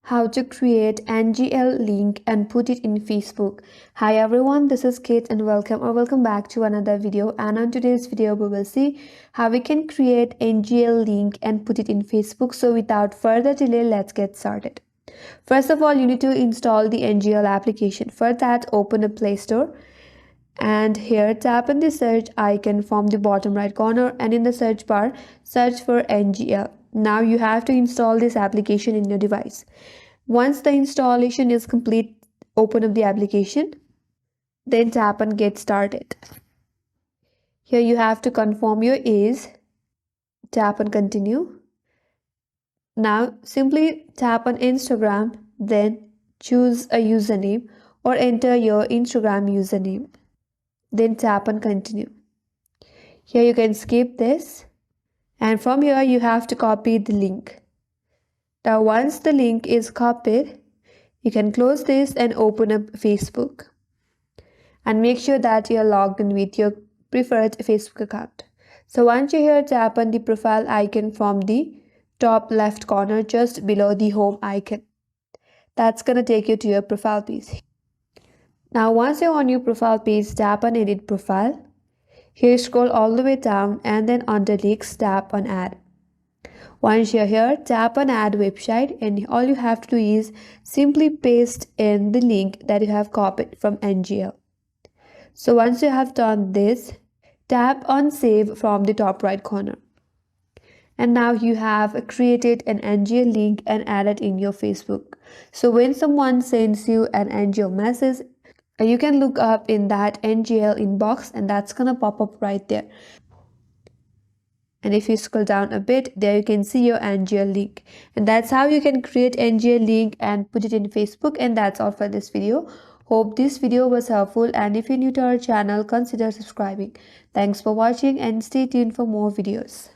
How to create NGL link and put it in Facebook. Hi everyone, this is Kate and welcome back to another video. And on today's video we will see how we can create NGL link and put it in Facebook. So without further delay, let's get started. First of all, you need to install the NGL application. For that, open a Play Store and here tap on the search icon from the bottom right corner, and in the search bar search for NGL. Now you have to install this application in your device. Once the installation is complete, open up the application, then tap on get started. Here you have to confirm your age, tap on continue. Now simply tap on Instagram, then choose a username or enter your Instagram username, then tap on continue. Here you can skip this, and from here you have to copy the link. Now once the link is copied, you can close this and open up Facebook, and make sure that you're logged in with your preferred Facebook account. So once you're here, tap on the profile icon from the top left corner just below the home icon. That's gonna take you to your profile page. Now once you're on your profile page, tap on edit profile. Here scroll all the way down and then under links tap on add. Once you're here, tap on add website, and all you have to do is simply paste in the link that you have copied from NGL. So once you have done this, tap on save from the top right corner. And now you have created an NGL link and added in your Facebook. So when someone sends you an NGL message, you can look up in that NGL inbox, and that's gonna pop up right there. And if you scroll down a bit, there you can see your NGL link. And that's how you can create NGL link and put it in Facebook. And that's all for this video. Hope this video was helpful, and if you're new to our channel, consider subscribing. Thanks for watching and stay tuned for more videos.